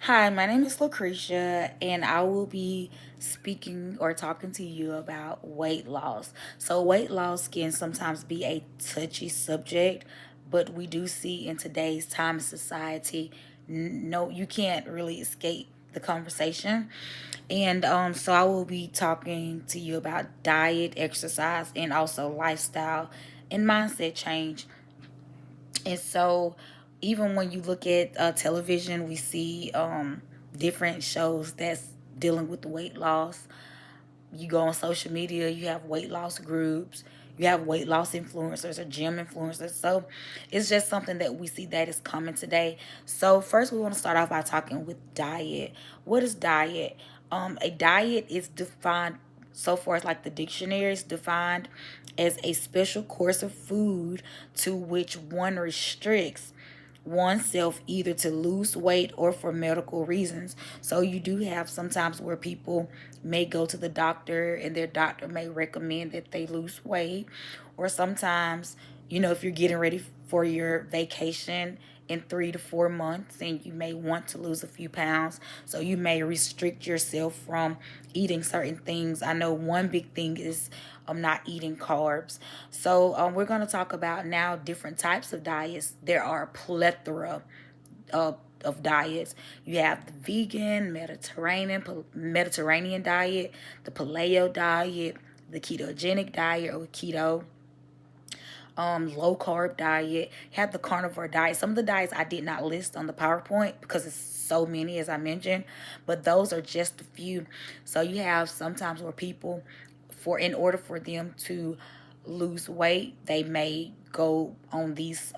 Hi, my name is Lucretia, and I will be speaking or talking to you about weight loss. So, weight loss can sometimes be a touchy subject, but we do see in today's time and society, no, you can't really escape the conversation. And so, I will be talking to you about diet, exercise, and also lifestyle and mindset change. And so, even when you look at television, we see different shows that's dealing with the weight loss. You go on social media, you have weight loss groups, you have weight loss influencers or gym influencers. So, it's just something that we see that is coming today. So, first, we want to start off by talking with diet. What is diet? A diet is defined so far as like the dictionary is defined as a special course of food to which one restricts oneself either to lose weight or for medical reasons. So you do have sometimes where people may go to the doctor and their doctor may recommend that they lose weight, or sometimes, if you're getting ready for your vacation in 3 to 4 months and you may want to lose a few pounds, so you may restrict yourself from eating certain things. I know one big thing is not eating carbs. So we're going to talk about now different types of diets. There are a plethora of diets. You have the vegan, Mediterranean diet, the paleo diet, the ketogenic diet or keto, low carb diet, have the carnivore diet. Some of the diets I did not list on the PowerPoint because it's so many as I mentioned, but those are just a few. So you have sometimes where people, for in order for them to lose weight, they may go on these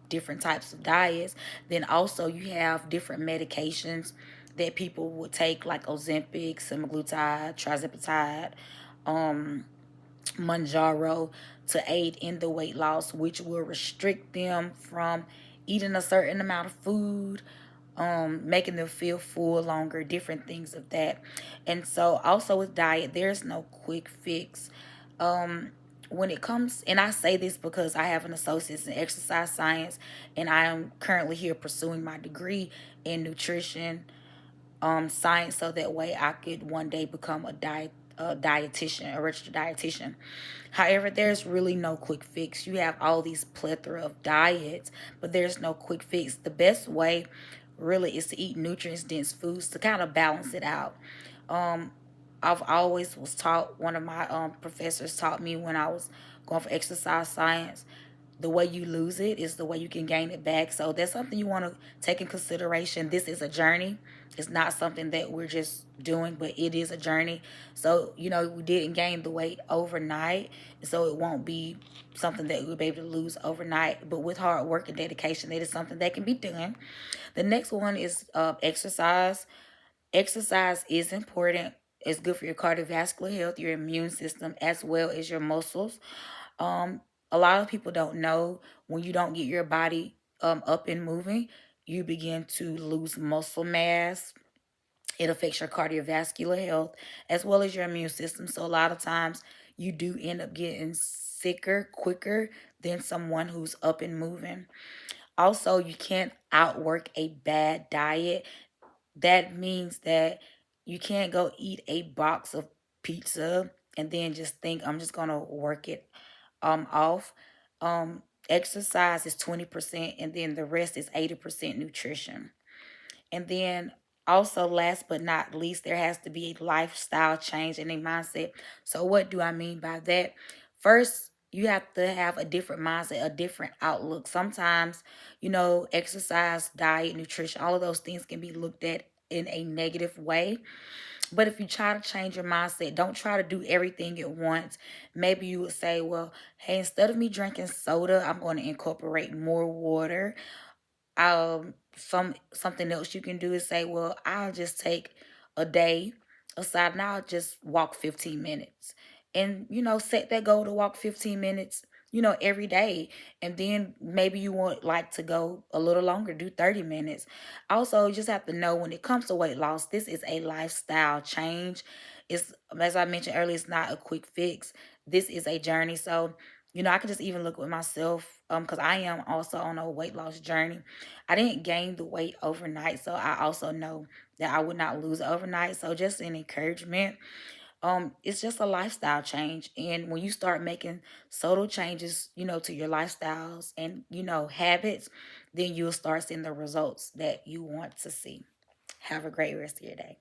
different types of diets. Then also you have different medications that people would take, like Ozempic, semaglutide, trizepatide, Manjaro, to aid in the weight loss, which will restrict them from eating a certain amount of food, making them feel full longer, different things of that. And so, also with diet, there's no quick fix. When it comes, and I say this because I have an associate's in exercise science, and I am currently here pursuing my degree in nutrition science, so that way I could one day become a dietitian, a registered dietitian. However, there's really no quick fix. You have all these plethora of diets, but there's no quick fix. The best way really is to eat nutrients dense foods to kind of balance it out. Um, I've always was taught, one of my professors taught me when I was going for exercise science, the way you lose it is the way you can gain it back. So that's something you want to take in consideration. This is a journey. It's not something that we're just doing, but it is a journey. So, we didn't gain the weight overnight. So it won't be something that we'll be able to lose overnight. But with hard work and dedication, that is something that can be done. The next one is exercise. Exercise is important. It's good for your cardiovascular health, your immune system, as well as your muscles. Um, a lot of people don't know, when you don't get your body up and moving, you begin to lose muscle mass. It affects your cardiovascular health as well as your immune system. So a lot of times you do end up getting sicker quicker than someone who's up and moving. Also, you can't outwork a bad diet. That means that you can't go eat a box of pizza and then just think, I'm just gonna work it off. Exercise is 20%, and then the rest is 80% nutrition. And then also, last but not least, there has to be a lifestyle change and a mindset. So what do I mean by that? First, you have to have a different mindset, a different outlook. Sometimes, exercise, diet, nutrition, all of those things can be looked at in a negative way. But if you try to change your mindset, don't try to do everything at once. Maybe you would say, well, hey, instead of me drinking soda, I'm going to incorporate more water. Something else you can do is say, well, I'll just take a day aside and I'll just walk 15 minutes. And set that goal to walk 15 minutes, every day. And then maybe you want like to go a little longer, do 30 minutes. Also, you just have to know, when it comes to weight loss, this is a lifestyle change. It's, as I mentioned earlier, it's not a quick fix. This is a journey. So I could just even look with myself. because I am also on a weight loss journey. I didn't gain the weight overnight, so I also know that I would not lose it overnight. So just an encouragement. It's just a lifestyle change, and when you start making subtle changes, to your lifestyles and habits, then you'll start seeing the results that you want to see. Have a great rest of your day.